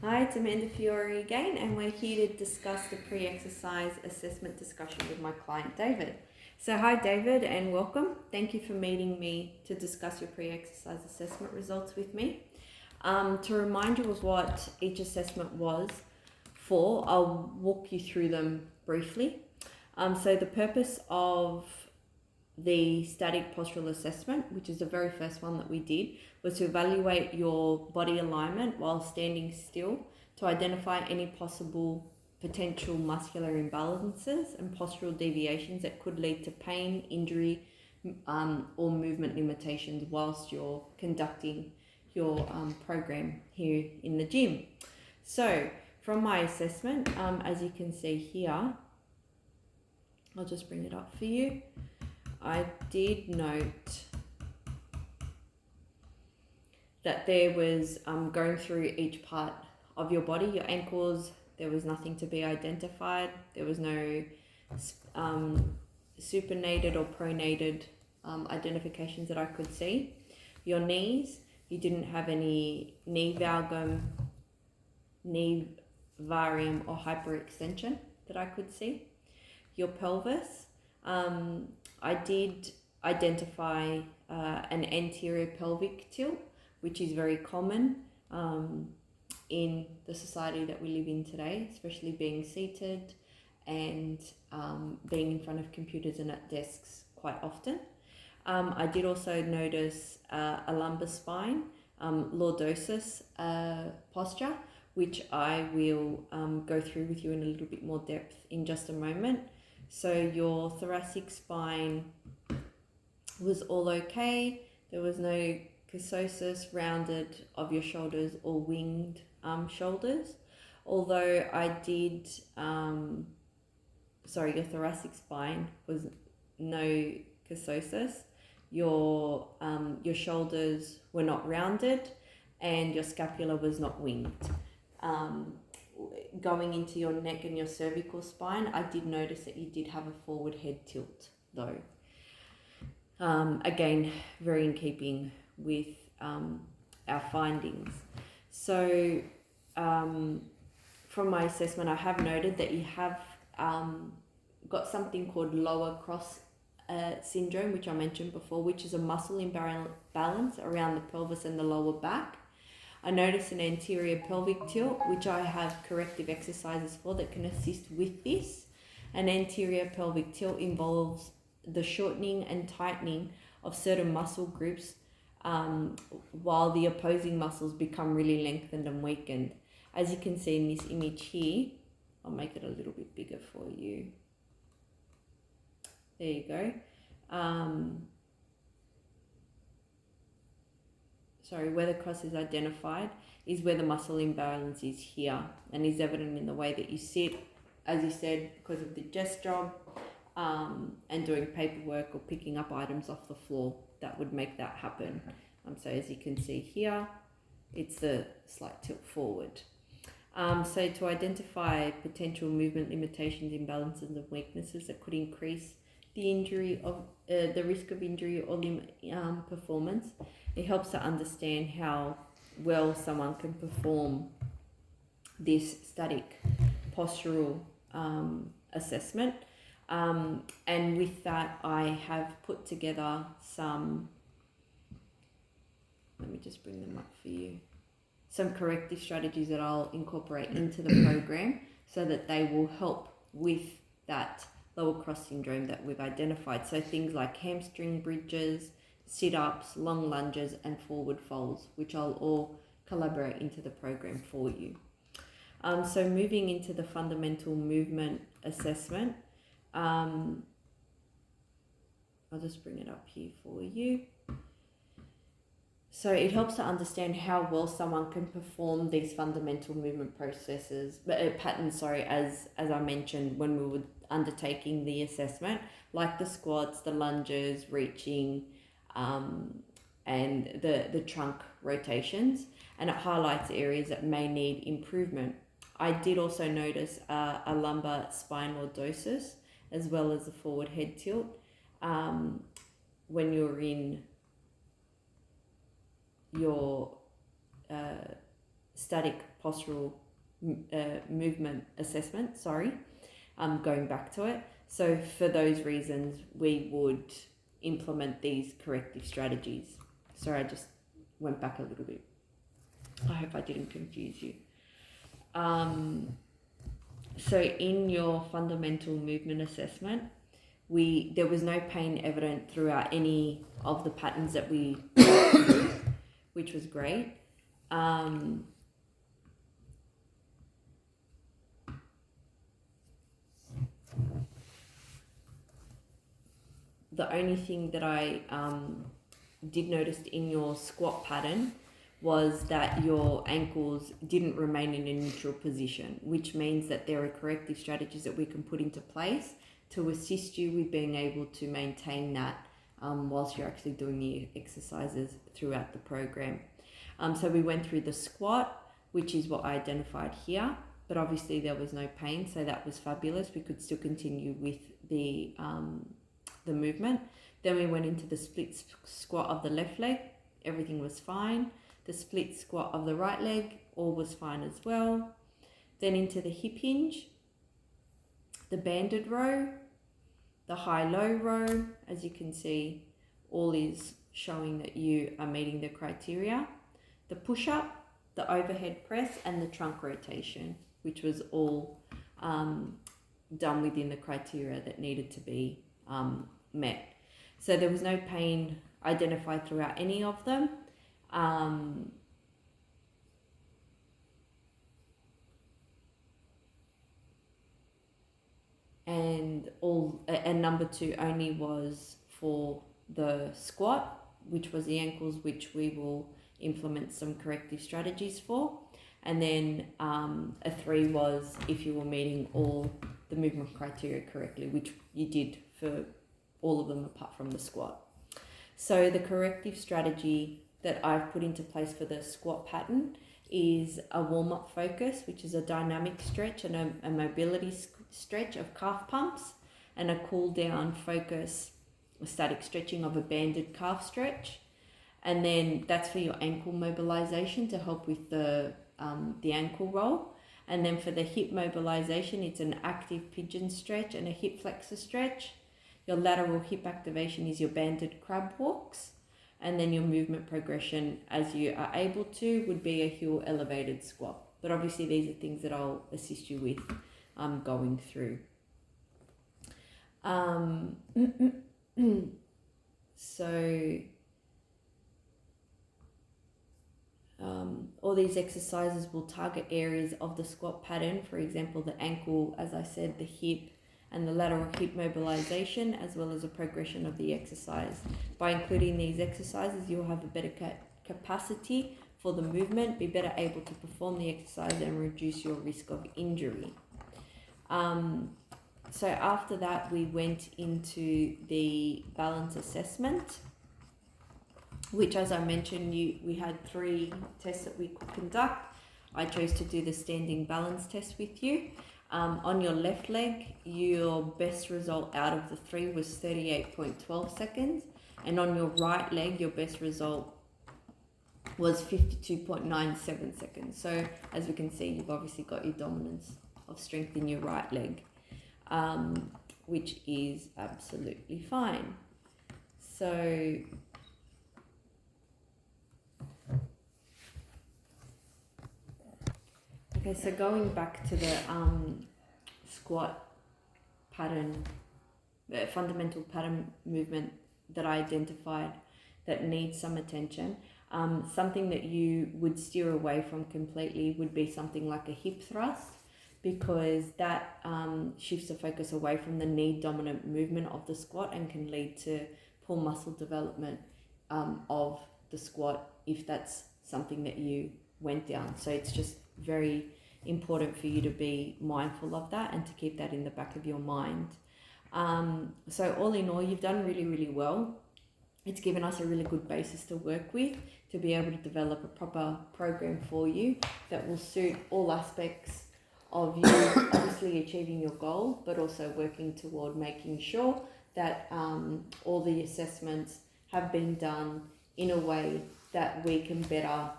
Hi, it's Amanda Fiore again, and we're here to discuss the pre-exercise assessment discussion with my client David. So hi David and welcome. Thank you for meeting me to discuss your pre-exercise assessment results with me. To remind you of what each assessment was for, I'll walk you through them briefly. So the purpose of the static postural assessment, which is the very first one that we did, was to evaluate your body alignment while standing still to identify any possible potential muscular imbalances and postural deviations that could lead to pain, injury, or movement limitations whilst you're conducting your program here in the gym. So from my assessment, as you can see here, I'll just bring it up for you. I did note that there was going through each part of your body, your ankles, there was nothing to be identified. There was no supinated or pronated identifications that I could see. Your knees, you didn't have any knee valgum, knee varium or hyperextension that I could see. Your pelvis, I did identify an anterior pelvic tilt, which is very common in the society that we live in today, especially being seated and being in front of computers and at desks quite often. I did also notice a lumbar spine, lordosis posture, which I will go through with you in a little bit more depth in just a moment. So your thoracic spine was all okay. There was no kyphosis, rounded of your shoulders or winged shoulders. Although I did, your thoracic spine was no kyphosis. Your shoulders were not rounded and your scapula was not winged. Going into your neck and your cervical spine, I did notice that you did have a forward head tilt though. Again, very in keeping with our findings. So from my assessment, I have noted that you have got something called lower cross syndrome, which I mentioned before, which is a muscle imbalance around the pelvis and the lower back. I noticed an anterior pelvic tilt, which I have corrective exercises for that can assist with this. An anterior pelvic tilt involves the shortening and tightening of certain muscle groups while the opposing muscles become really lengthened and weakened. As you can see in this image here, I'll make it a little bit bigger for you. There you go. Where the cross is identified is where the muscle imbalance is here and is evident in the way that you sit, as you said, because of the desk job and doing paperwork or picking up items off the floor. That would make that happen. So as you can see here, it's the slight tilt forward. So to identify potential movement limitations, imbalances and weaknesses that could increase the injury of the risk of injury or performance, it helps to understand how well someone can perform this static postural assessment. And with that, I have put together some, let me just bring them up for you, some corrective strategies that I'll incorporate into the program so that they will help with that lower cross syndrome that we've identified. So things like hamstring bridges, sit-ups, long lunges and forward folds, which I'll all collaborate into the program for you. So moving into the fundamental movement assessment, I'll just bring it up here for you. So it helps to understand how well someone can perform these fundamental movement patterns, as I mentioned when we were undertaking the assessment, like the squats, the lunges, reaching, and the trunk rotations, and it highlights areas that may need improvement. I did also notice a lumbar spine lordosis as well as a forward head tilt when you're in your static postural movement assessment, going back to it. So for those reasons, we would implement these corrective strategies. Sorry, I just went back a little bit. I hope I didn't confuse you. So in your fundamental movement assessment, there was no pain evident throughout any of the patterns that we which was great. The only thing that I did notice in your squat pattern was that your ankles didn't remain in a neutral position, which means that there are corrective strategies that we can put into place to assist you with being able to maintain that whilst you're actually doing the exercises throughout the program. So we went through the squat, which is what I identified here, but obviously there was no pain, so that was fabulous. We could still continue with the movement. Then we went into the split squat of the left leg, everything was fine. The split squat of the right leg, all was fine as well. Then into the hip hinge, the banded row, the high-low row. As you can see, all is showing that you are meeting the criteria. The push-up, the overhead press, and the trunk rotation, which was all done within the criteria that needed to be met. So there was no pain identified throughout any of them. And number 2 only was for the squat, which was the ankles, which we will implement some corrective strategies for. And then a 3 was if you were meeting all the movement criteria correctly, which you did for all of them apart from the squat. So the corrective strategy that I've put into place for the squat pattern is a warm-up focus, which is a dynamic stretch and a mobility stretch of calf pumps, and a cool-down focus, a static stretching of a banded calf stretch. And then that's for your ankle mobilization to help with the ankle roll. And then for the hip mobilization, it's an active pigeon stretch and a hip flexor stretch. Your lateral hip activation is your banded crab walks. And then your movement progression, as you are able to, would be a heel elevated squat. But obviously these are things that I'll assist you with going through. So all these exercises will target areas of the squat pattern, for example, the ankle, as I said, the hip, and the lateral hip mobilization, as well as a progression of the exercise. By including these exercises, you'll have a better capacity for the movement, be better able to perform the exercise, and reduce your risk of injury. So after that, we went into the balance assessment, which, as I mentioned, we had 3 tests that we could conduct. I chose to do the standing balance test with you. On your left leg, your best result out of the 3 was 38.12 seconds. And on your right leg, your best result was 52.97 seconds. So as we can see, you've obviously got your dominance of strength in your right leg, which is absolutely fine. So okay, so going back to the squat pattern, the fundamental pattern movement that I identified that needs some attention, something that you would steer away from completely would be something like a hip thrust, because that shifts the focus away from the knee dominant movement of the squat and can lead to poor muscle development of the squat if that's something that you went down. So it's just very important for you to be mindful of that and to keep that in the back of your mind. So all in all, you've done really, really well. It's given us a really good basis to work with to be able to develop a proper program for you that will suit all aspects of you obviously achieving your goal, but also working toward making sure that all the assessments have been done in a way that we can better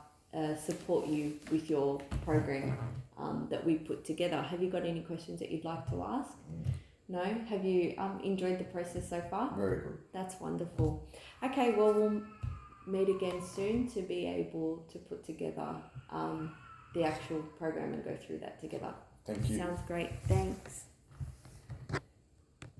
support you with your program that we put together. Have you got any questions that you'd like to ask? No? Have you enjoyed the process so far? Very good. That's wonderful. Okay, well, we'll meet again soon to be able to put together the actual program and go through that together. Thank you. Sounds great. Thanks.